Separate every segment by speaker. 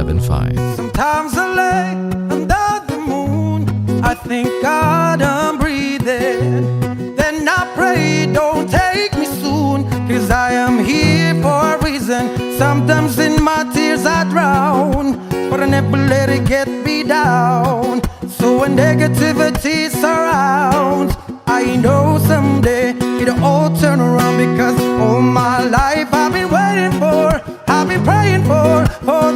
Speaker 1: 1075.
Speaker 2: Sometimes I lay under the moon, I thank God I'm breathing. Then I pray, don't take me soon, 'cause I am here for a reason. Sometimes in my tears I drown, but I never let it get me down. So when negativity surrounds, I know someday it'll all turn around, because all my life I've been waiting for, I've been praying for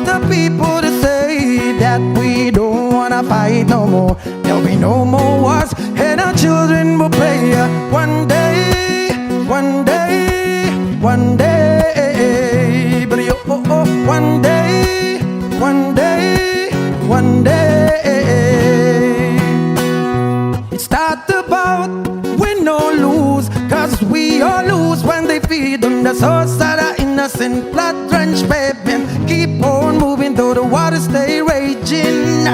Speaker 2: the people to say that we don't wanna fight no more. There'll be no more wars, and our children will play. One day, one day, one day, but one day, one day, one day. It's not about win or lose, 'cause we all lose when they feed on the souls that are innocent, blood-drenched baby. Keep on moving though the waters stay raging.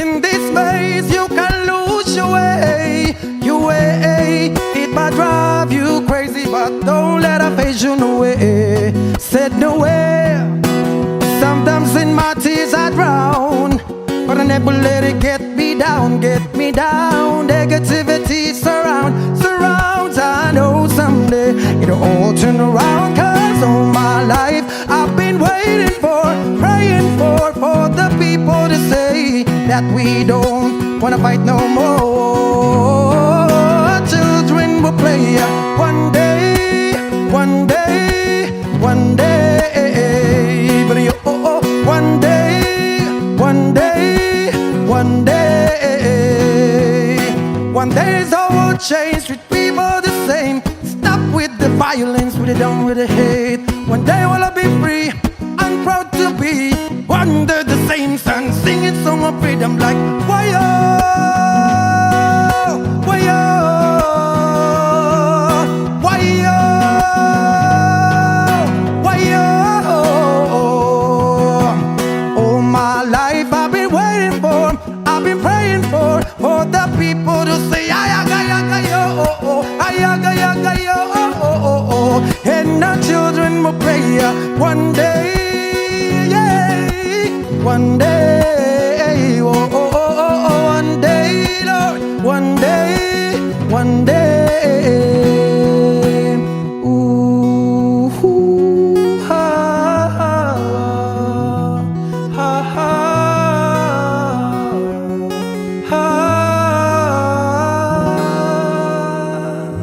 Speaker 2: In this maze you can lose your way, your way. It might drive you crazy, but don't let it phase you no way. Said no way. Sometimes in my tears I drown, but I never let it get me down, get me down. Negativity surrounds. I know someday it'll all turn around, 'cause all my life I've been waiting for, praying for the people to say that we don't wanna fight no more. Children will play one day, one day, one day, but one day, one day, one day. One day it's all will change, treat people the same. Stop with the violence, we're done with the hate. One day will I be free, I'm proud to be under the same sun, singing song of freedom like why-oh, why-oh, why-oh, why-oh. All my life I've been waiting for, I've been praying for the people to say ayagayo, ayagayo, and our children will pray one day, yeah, one day, one day, Lord, one day, one day. Ooh, ha, ha, ha, ha.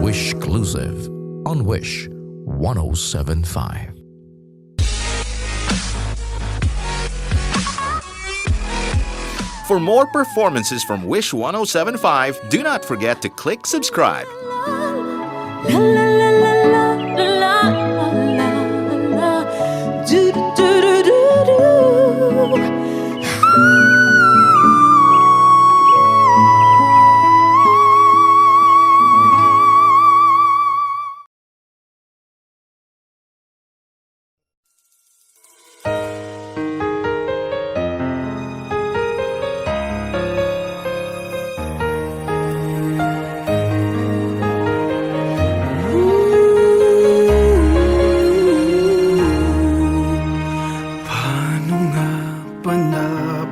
Speaker 1: Wishclusive on Wish 1075.
Speaker 3: For more performances from Wish 1075, do not forget to click subscribe.
Speaker 4: La la la la la la la la. Do do do do do.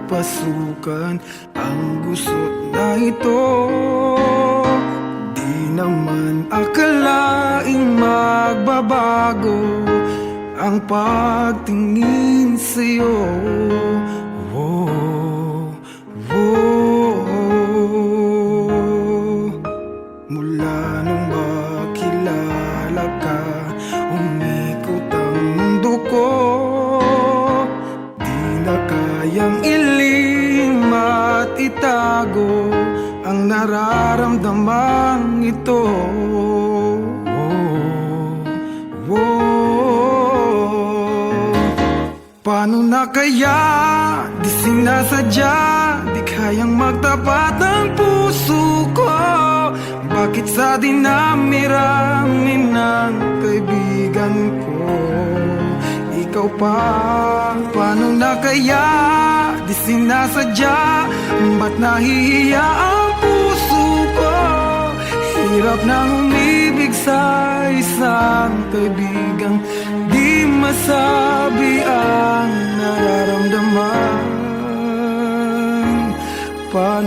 Speaker 2: Napasukan ang gusot na ito. Di naman akalaing magbabago ang pagtingin sa'yo. Oh, oh. Mula nung makilala ka, umikot ang mundo ko. Kayang ilim at itago ang nararamdaman ito. Paano na kaya? Di sinasadya, di kayang magtapat ng puso ko. Bakit sa dinami-rami ng kaibigan ko ikaw pa? Paano na kaya? Di sinasadya, ba't nahihiya ang puso ko? Hirap nang umibig sa isang kaibigang di masabi ang nararamdaman.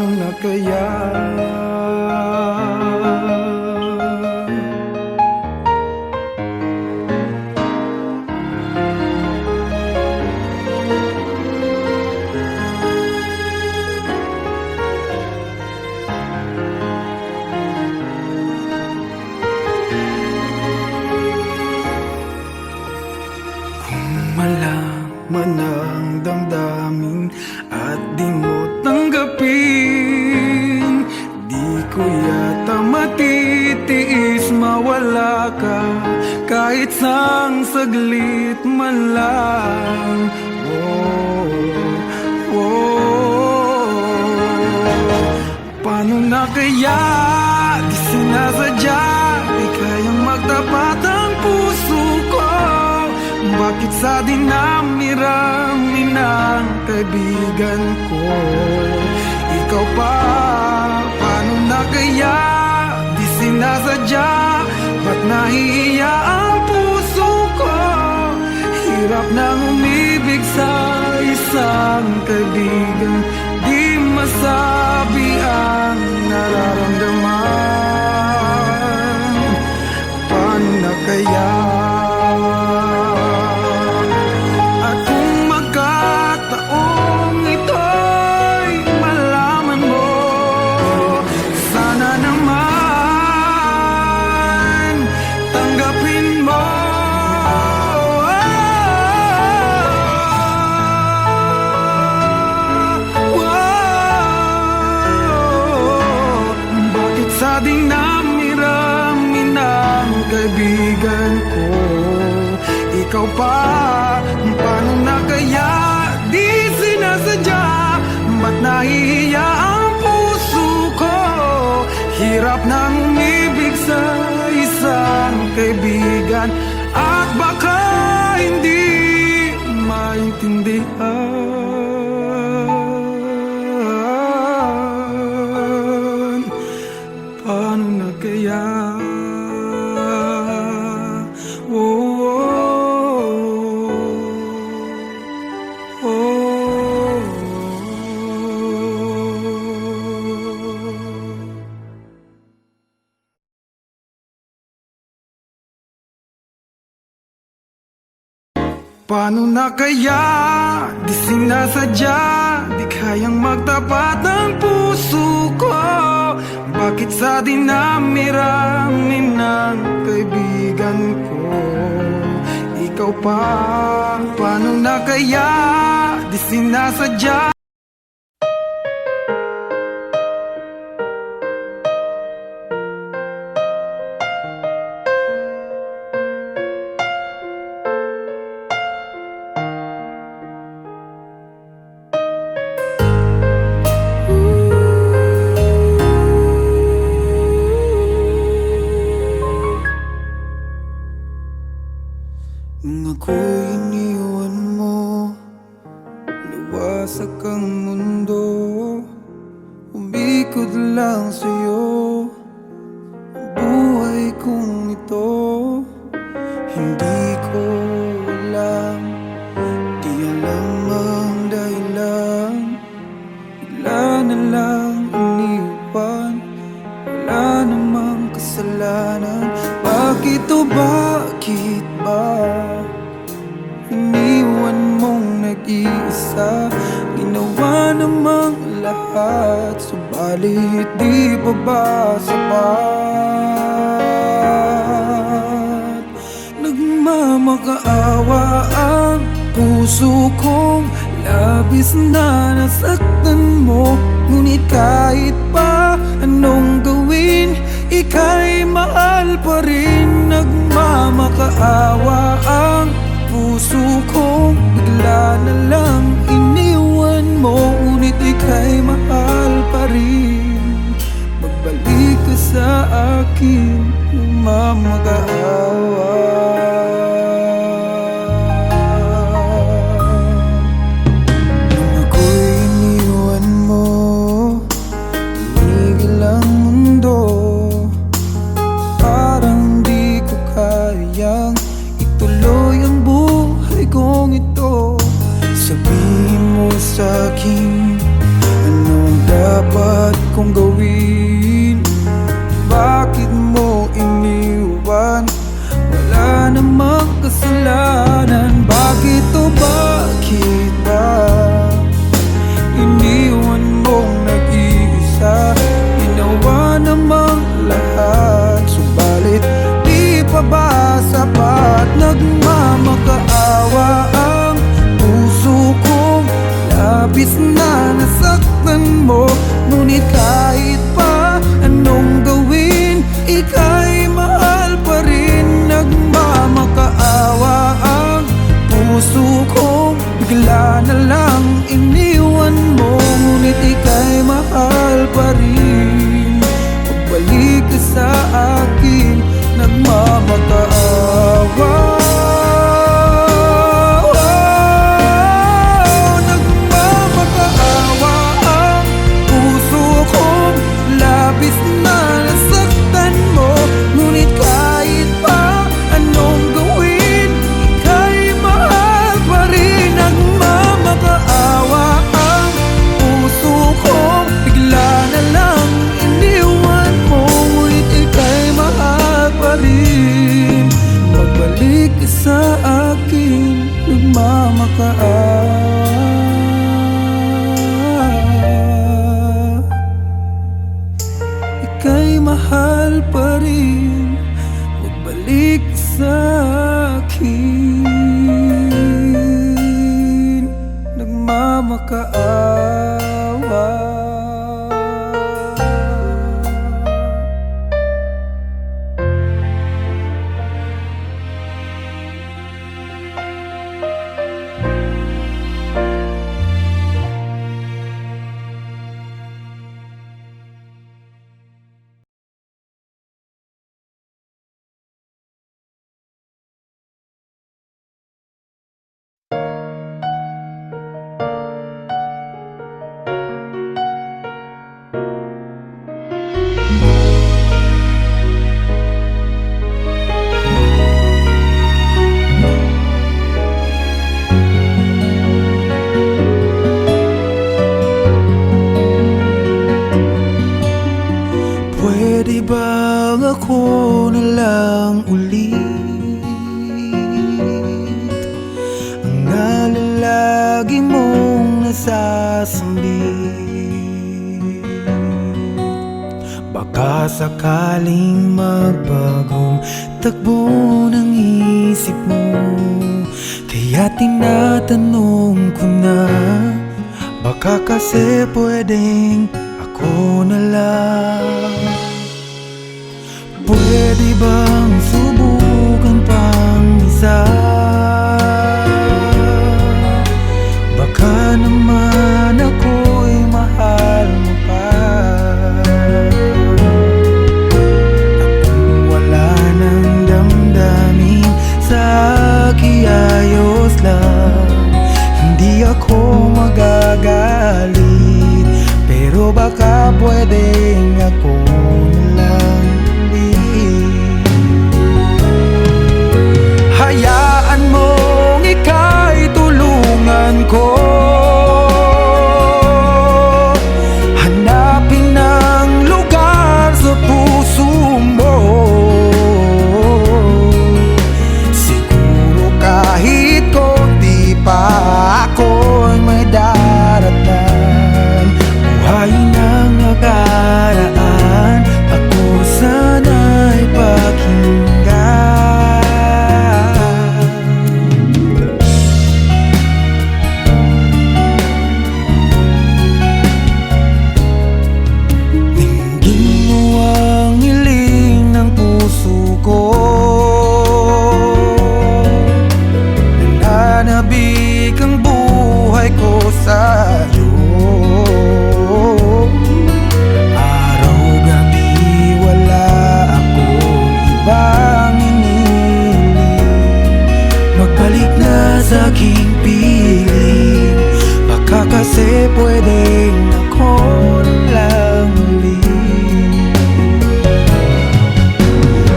Speaker 2: paano na kaya? Malaman ang damdamin at di mo tanggapin, di ko yata matitiis mawala ka kahit sang saglit man lang. Paano na kaya? Di sinasadya, di kayang magtapat ang puso ko. Bakit sa dinami-rami ng kaibigan ko ikaw pa? Paano na kaya? Di sinasadya, ba't nahihiya ang puso ko? Hirap nang umibig sa isang kaibigan, di masabi ang nararamdaman. Paano na kaya? Sa dinami-rami ng kaibigan ko ikaw pa? Paano na kaya? Di sinasadya, ba't nahihiya ang puso ko? Hirap nang umibig sa isang kaibigan at baka hindi maintindihan. Paano na kaya? Paano na kaya? Di sinasadya, di kayang magtapat ang puso ko. Bakit sa dinami-rami ng kaibigan ko ikaw pa? Paano na kaya? Di sinasadya. Nung ako'y iniwan mo, luwasak ang mundo, umikot lang sa'yo ang buhay kong ito. Hindi ko alam, di alam ang dahilan, bigla na lang iniwan, wala namang kasalanan. Bakit o bakit ba iniwan mong nag-iisa? Ginawa namang lahat, subalit di pa ba sapat? Nagmamakaawa ang puso kong labis na nasaktan mo. Ngunit kahit pa anong gawin, ika'y mahal pa rin. Nagmamakaawa ang puso kong bigla na lang iniwan mo. Ngunit ika'y mahal pa rin. Magbalik ka sa akin, nagmamakaawa. Nung ako'y iniwan mo, tumigil ang mundo. Parang di ko kayang ituloy ang buhay kong ito. Sabihin mo sa'kin, anong dapat nagmamakaawa ang puso kong labis na nasaktan mo. Ngunit kahit pa anong gawin, ika'y mahal pa rin. Nagmamakaawa ang puso kong bigla na lang iniwan mo. Ngunit ika'y mahal pa rin. Pagbalik ka sa akin, nagmamakaawa. Nagmamakaawa ang puso kong labis na nasaktan mo. Ngunit kahit pa anong gawin, ika'y mahal pa rin. Nagmamakaawa ang puso kong bigla na lang iniwan mo. Ngunit ika'y mahal pa rin. Magbalik ka sa akin, nagmamakaawa. Ika'y mahal pa rin. Magbalik ka sa akin, nagmamakaawa. Pwede bang ako na lang ulit ang nalalagi mong nasasambit? Baka sakaling magbagong takbo ng isip mo, kaya tinatanong ko na, baka kasi pwedeng ako na lang. Pwede bang subukan pang isa? Baka naman ako'y mahal mo pa. At kung wala nang damdamin sa akin, ayos lang, hindi ako magagalit. Pero baka pwedeng ako na lang ulit. Hayaan mong ika'y tulungan ko hanapin ang lugar sa puso mo. Siguro kahit konti pa ako'y may daratan. Buhayin ang nakaraan, ako sana'y pakinggan. Dinggin mo ang hiling ng puso ko, nananabik ang buhay ko sa'yo. Sa aking piling, baka kasi pwedeng ako lang ulit.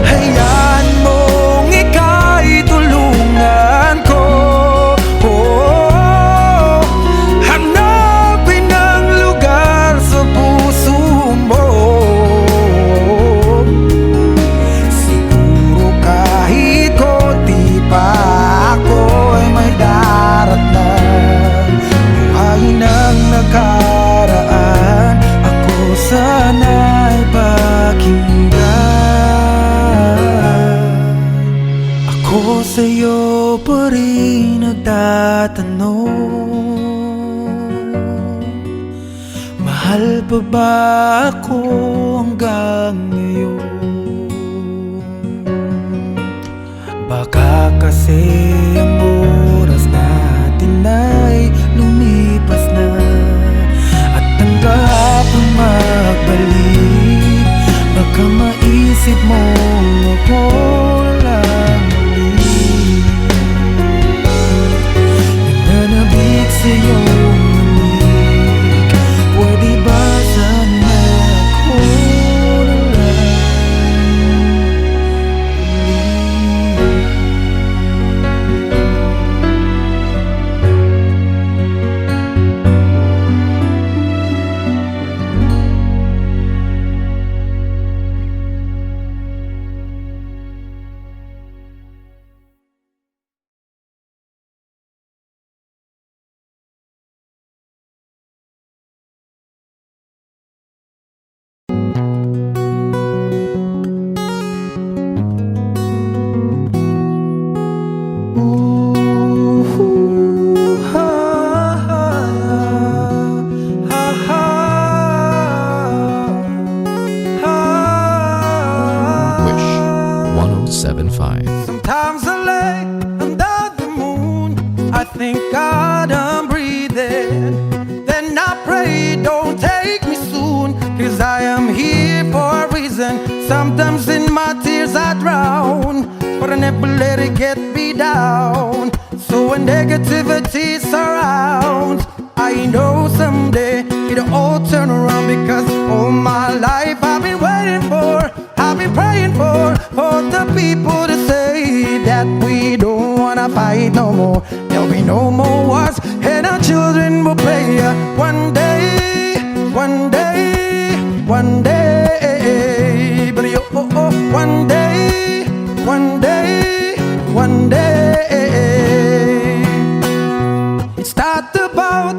Speaker 2: Hayaan mong ika'y tulungan ko, hanapin ang lugar sa puso mo. Siguro kahit konti pa ako'y may daratan. Buhayin ang nakaraan, ako pa rin nagtatanong, mahal pa ba ako hanggang ngayon? Baka kasi ang oras natin ay lumipas na, at ang kahapon magbalik. Baka maisip mo ako lang ulit, nananabik sa'yo. Pwede ba sana ako na lang
Speaker 1: Wish 1075.
Speaker 2: Sometimes I lay under the moon, I thank God I'm breathing. Then I pray, don't take me soon, 'cause I am here for a reason. Sometimes in my tears I drown, but I never let it get me down. So when negativity surrounds, I know someday it'll all turn around, because all my life I've been waiting for, I've been praying for the people to say that we don't wanna fight no more. There'll be no more wars, and our children will play. One day, one day, one day, but one day, one day, one day. It's not about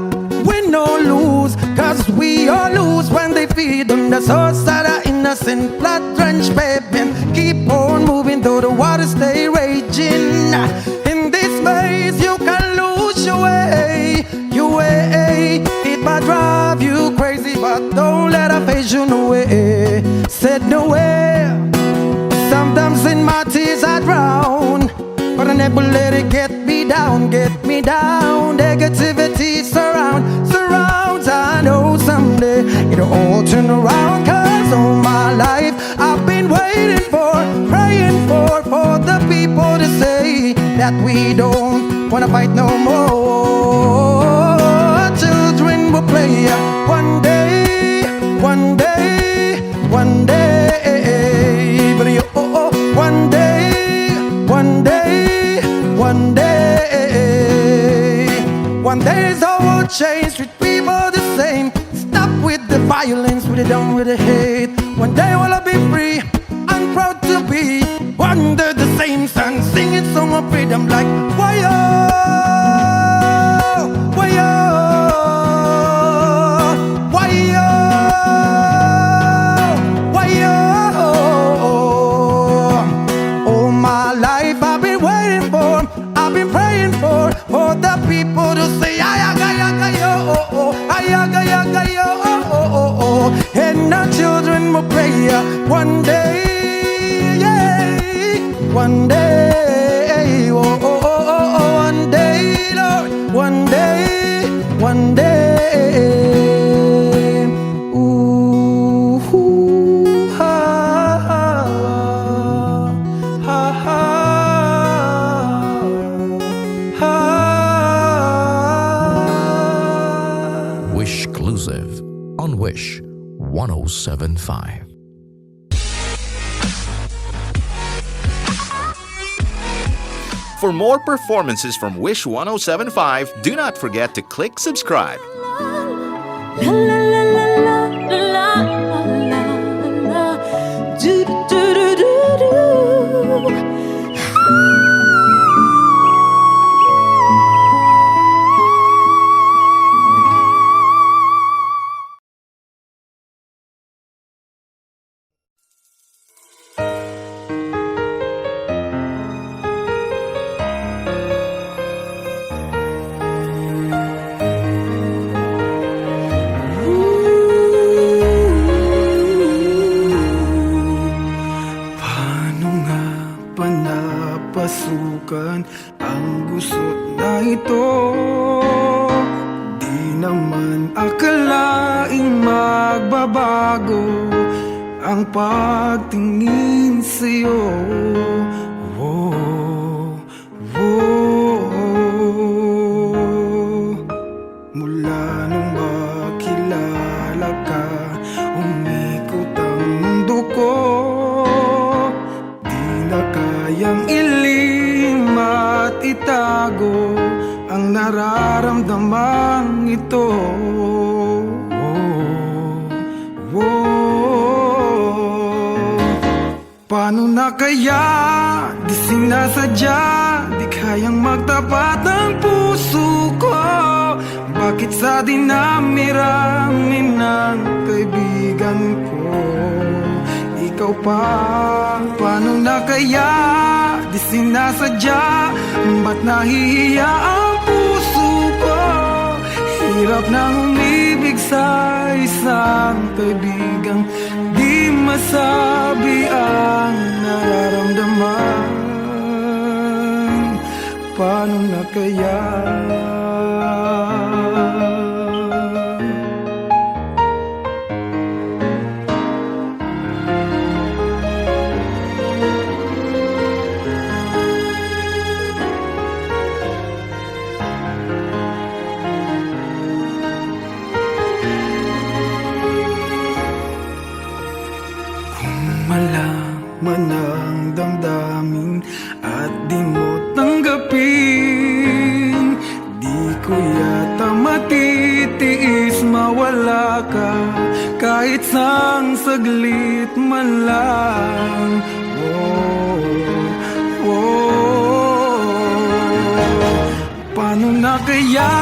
Speaker 2: win or lose, 'cause we all lose when they feed on the source of the innocent blood-drenched baby. Keep on moving though the waters stay raging. In this maze you can lose your way, your way. It might drive you crazy, but don't let it phase you no way. Said no way. Sometimes in my tears I drown, but I never let it get me down, get me down. Negativity surrounds. I know someday it'll all turn around, 'cause all my life I've been waiting for, praying for the people to say that we don't wanna fight no more. Children will play one day, one day, one day, but one day, one day, one day. One day the world change, treat people the same. Stop with the violence, we're done with the hate. One day will I be free, I'm proud to be under the same sun, singing song of freedom like why all my life I've been waiting for, I've been praying for the people to say ayagayo, ayagayo, and our children will pray one day, yeah, one day, one day, Lord, one day, one day. Ooh, ha, ha, ha, ha.
Speaker 1: Wish Exclusive on Wish 1075.
Speaker 3: For more performances from Wish 1075, do not forget to click subscribe.
Speaker 4: La la la la la la la la. Do do do do do.
Speaker 2: ito. Di naman akalaing magbabago ang pagtingin sa'yo. Oh, oh. Mula nung makilala ka, umikot ang mundo ko. Di na kayang ilim at itago ang nararamdaman ito. Paano na kaya? Di sinasadya, di kayang magtapat ang puso ko. Bakit sa dinami-rami ng kaibigan ko, ikaw pa? Paano na kaya? Di sinasadya, ba't nahihiya ang puso ko? Hirap nang umibig sa isang kaibigang di masabi ang nararamdaman. Paano na kaya? Malaman ang damdamin at di mo tanggapin, di ko yata matitiis mawala ka kahit sang saglit man lang. Oh, oh. Paano na kaya?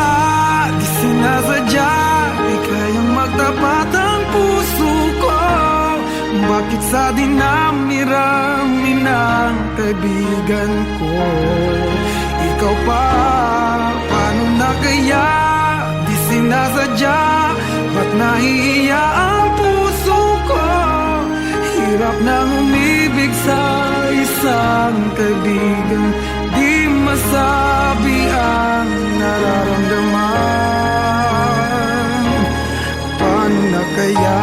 Speaker 2: Di sinasadya, di kayang magtapat ang puso ko. Bakit sa dinami-rami ng kaibigan ko, ikaw pa? Paano na kaya? Di sinasadya, ba't nahihiya ang puso ko? Hirap nang umibig sa isang kaibigan, di masabi ang nararamdaman. Paano na kaya?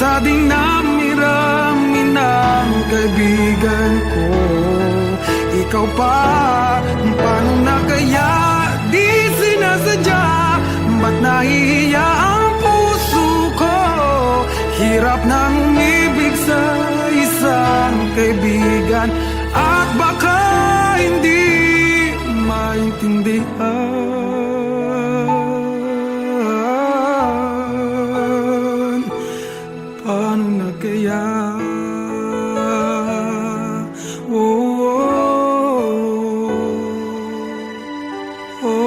Speaker 2: Sa dinami-rami ng kaibigan ko, ikaw pa? Paano na kaya? Di sinasadya, ba't nahihiya ang puso ko? Hirap nang umibig sa isang kaibigan at baka hindi maintindihan. Paano na kaya? Oh, oh, oh.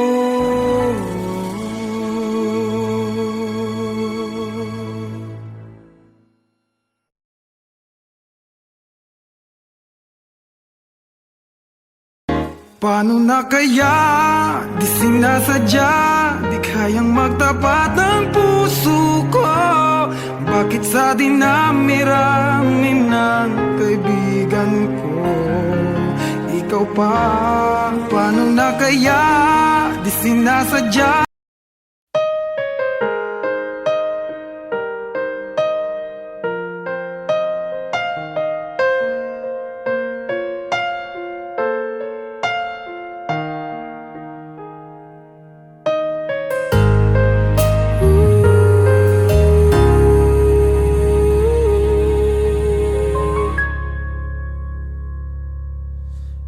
Speaker 2: Paano na kaya? Di sinasadya, di kayang magtapat ang puso ko. Bakit sa dinami-rami ng kaibigan ko, ikaw pa? Paano na kaya? Di sinasadya.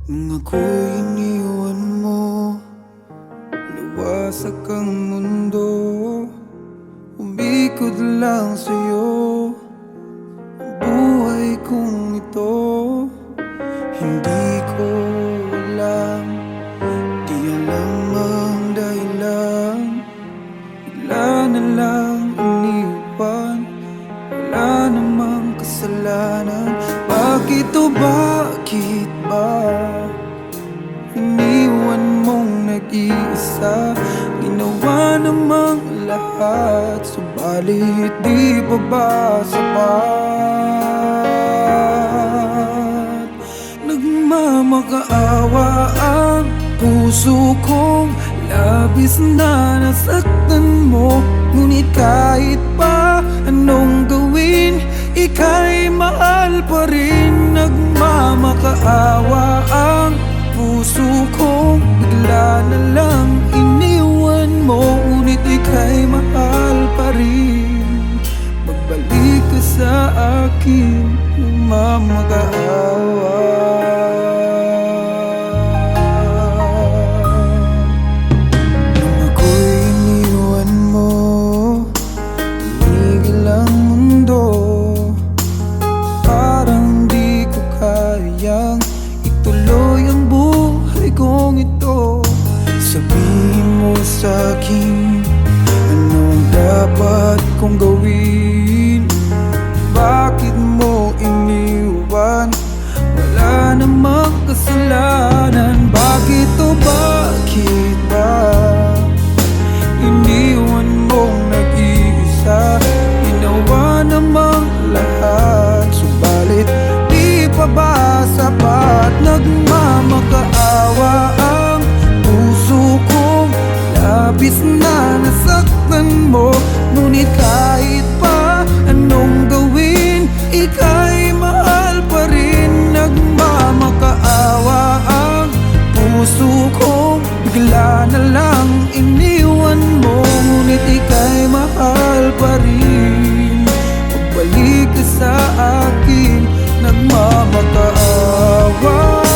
Speaker 2: Nung ako'y iniwan mo, nawasak ang mundo, umikot lang sa'yo ang buhay kong ito. Hindi ko alam, di alam ang dahilan, bigla na lang iniwan ito? Bakit ba iniwan mong nag-iisa? Ginawa namang lahat, subalit di pa ba sapat? Nagmamakaawa ang puso kong labis na nasaktan mo. Ngunit kahit pa anong gawin, ika'y mahal pa rin. Nagmamakaawa ang puso kong bigla na lang iniwan mo. Ngunit ika'y mahal pa rin. Magbalik ka sa akin, nagmamakaawa. Nung ako'y iniwan mo, tumigil ang mundo. Parang di ko kayang ituloy ang buhay kong ito. Sabihin mo sa'kin, anong dapat kong gawin? Bakit mo iniwan? Wala namang kasalanan. Bakit o bakit ba iniwan mong nag-iisa? Ginawa namang lahat, subalit di pa ba sapat? Nagmamakaawa ang puso kong labis na nasaktan mo. Ngunit kahit pa anong gawin, ika'y mahal pa rin. Nagmamakaawa ang puso kong bigla na lang iniwan mo. Ngunit ika'y mahal pa rin. Magbalik ka sa akin, nagmamakaawa.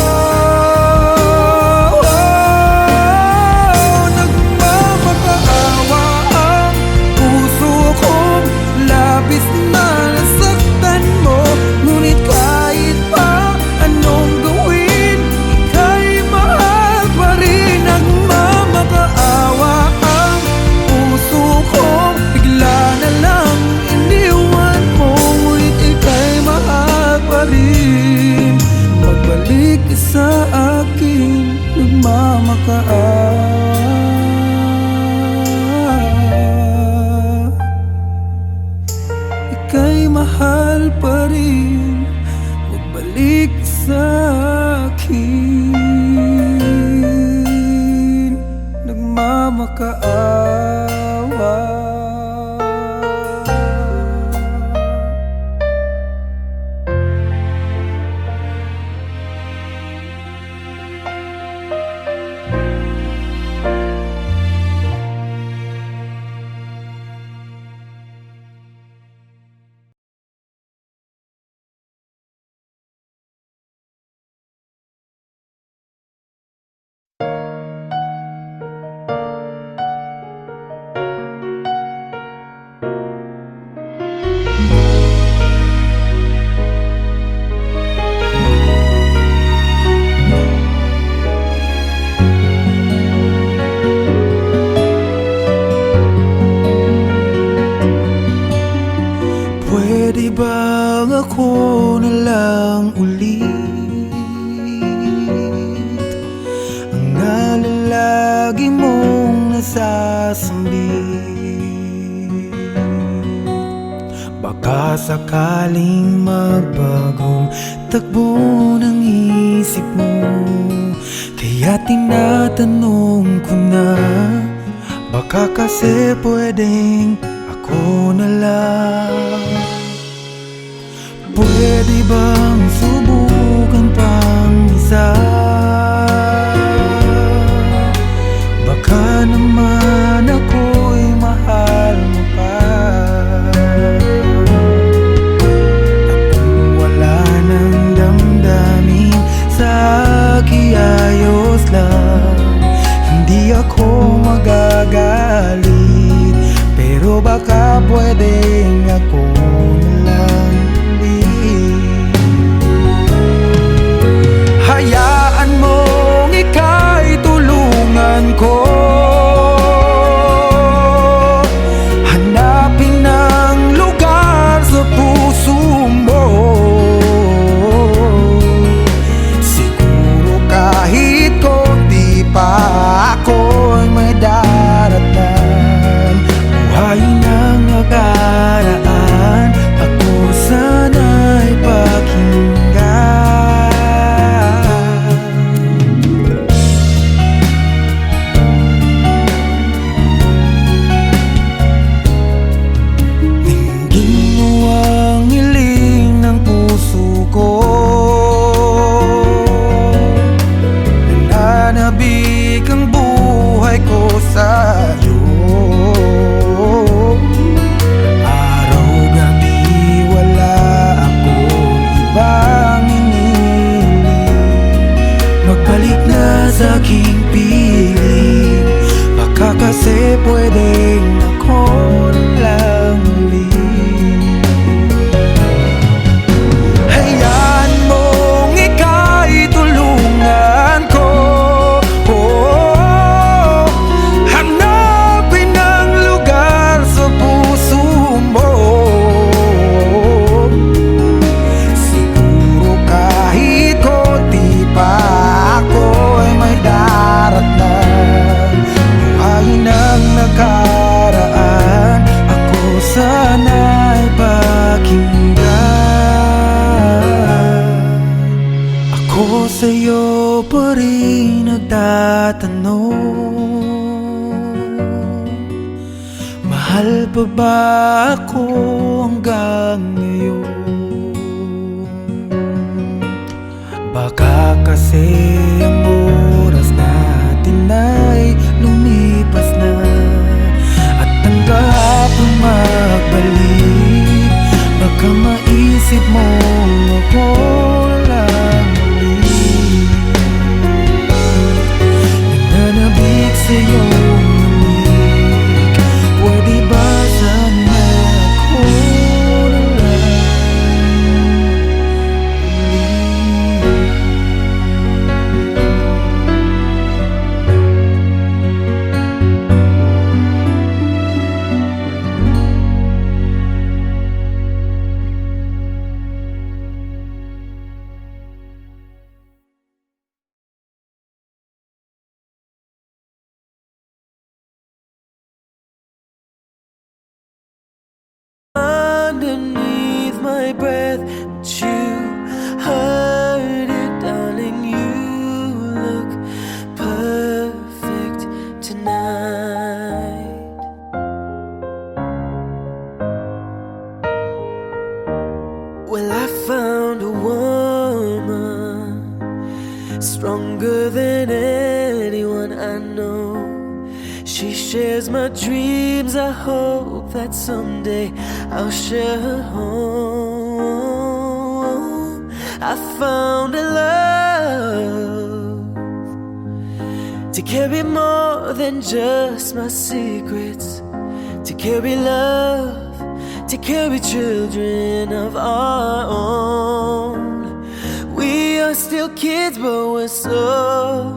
Speaker 2: Nagmamakaawa ang puso kong labis na nasaktan mo. Ngunit kahit pa anong gawin, ika'y mahal pa rin. Nagmamakaawa ang puso kong bigla na lang iniwan mo. Ngunit ika'y mahal pa rin. Magbalik ka sa akin, nagmamakaawa. Ika'y mahal pa rin. Magbalik ka sa akin, nagmamakaawa. Pwede bang ako na lang ulit ang nalalagi mong nasasambit? Baka sakaling magbagong takbo ng isip mo, kaya tinatanong ko na, baka kasi pwedeng ako na lang. Pwede bang subukan pang isa? Baka naman ako'y mahal mo pa. At kung wala nang damdamin sa akin, ayos lang. Hindi ako magagalit, pero baka pwedeng ako na lang ulit. Hayaan mong ika'y tulungan ko, hanapin ang lugar sa puso mo. ng nakaraan, ako sana'y pakinggan. Dinggin mo ang hiling ng puso ko, nananabik ang buhay ko sa'yo. Araw-gabi wala akong ibang iniling, magbalik na sa aking piling, baka kasi pwedeng ako lang ulit. Hayaan mong ika'y tulungan ko, hanapin ang lugar sa puso mo. Siguro kahit konti pa ako ay may daratnan. Buhayin ang nakaraan, ako sana'y pakinggan. Ako sa'yo pa rin nagtatanong, mahal pa ba ako hanggang ngayon? Baka kasi ang oras natin ay lumipas na, at ang kahapon magbalik, baka maisip mo ako lang ulit. Nananabik sa iyong lamig, pwede ba sana ako na lang underneath my breath, but you heard it, darling. You look perfect tonight. Well, I found a woman stronger than anyone I know. She shares my dreams. I hope that someday I'll share her home. I found a love to carry more than just my secrets, to carry love, to carry children of our own. We are still kids, but we're so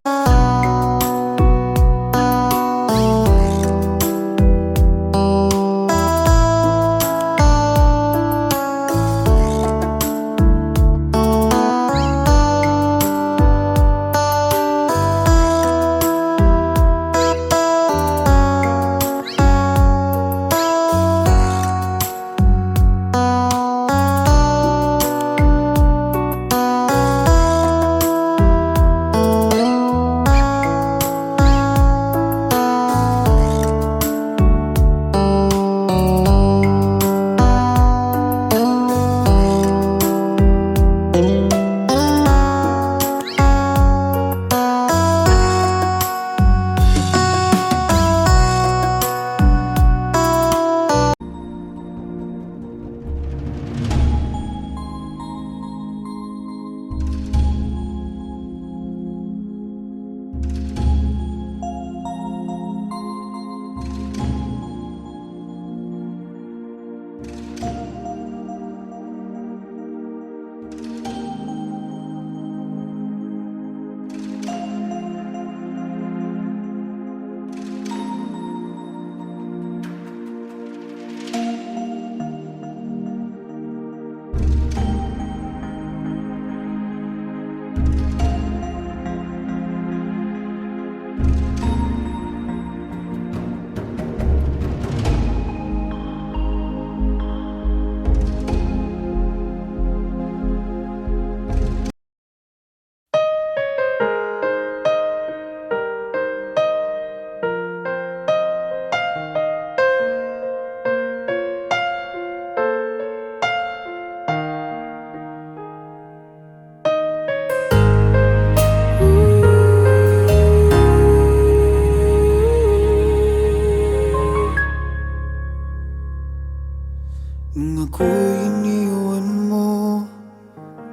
Speaker 2: Nung ako'y iniwan mo,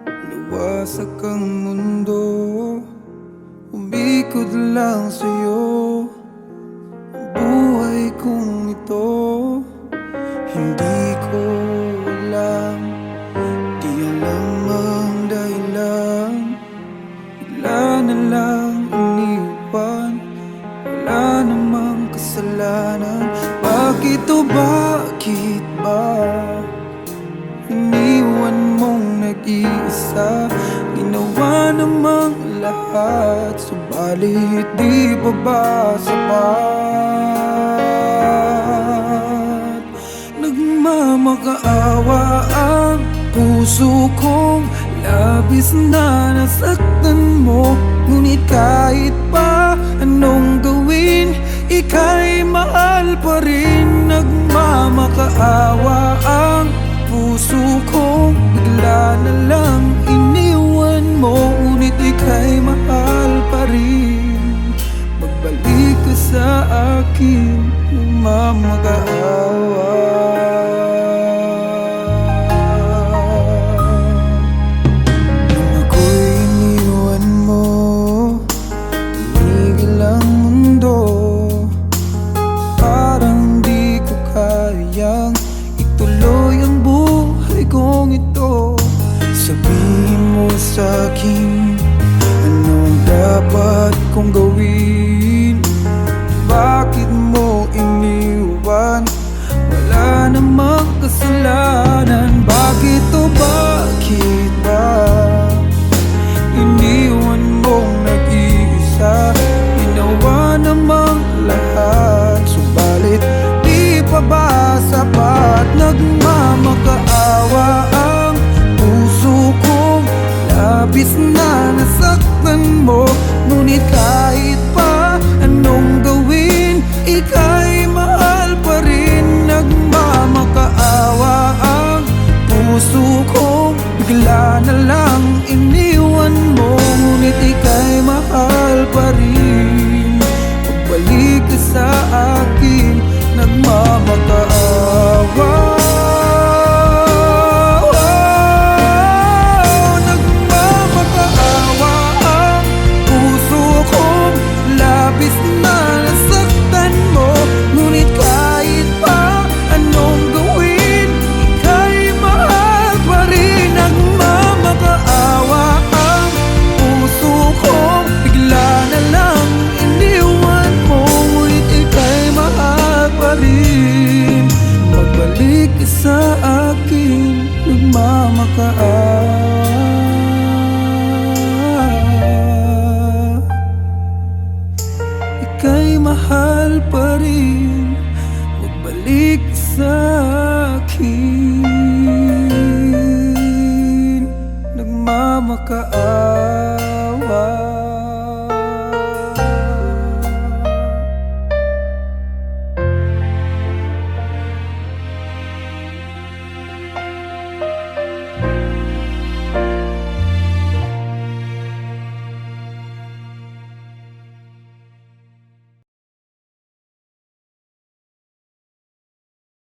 Speaker 2: nawasak ang mundo, umikot lang sa'yo ang buhay kong ito. Hindi ko alam, di alam ang dahilan, bigla na lang iniwan, wala namang kasalanan. Bakit o bakit ba iniwan mong nag-iisa? Ginawa namang lahat, subalit di pa ba sapat? Nagmamakaawa ang puso kong labis na nasaktan mo. Ngunit kahit pa anong gawin, ika'y mahal pa rin. Nagmamakaawa ang puso kong bigla na lang iniwan mo. Ngunit ika'y mahal pa rin. Magbalik ka sa akin, nagmamakaawa. Nung ako'y iniwan mo, tumigil ang mundo. Parang di ko kayang ituloy ang buhay kong ito. Sabihin mo sa'kin, anong dapat kong gawin? Bakit mo iniwan? Wala namang kasalanan. Bakit o bakit ba iniwan mong nag-iisa? Ginawa namang lahat, subalit di pa ba sapat? Nagmamakaawa ang puso kong labis na nasaktan mo. Ngunit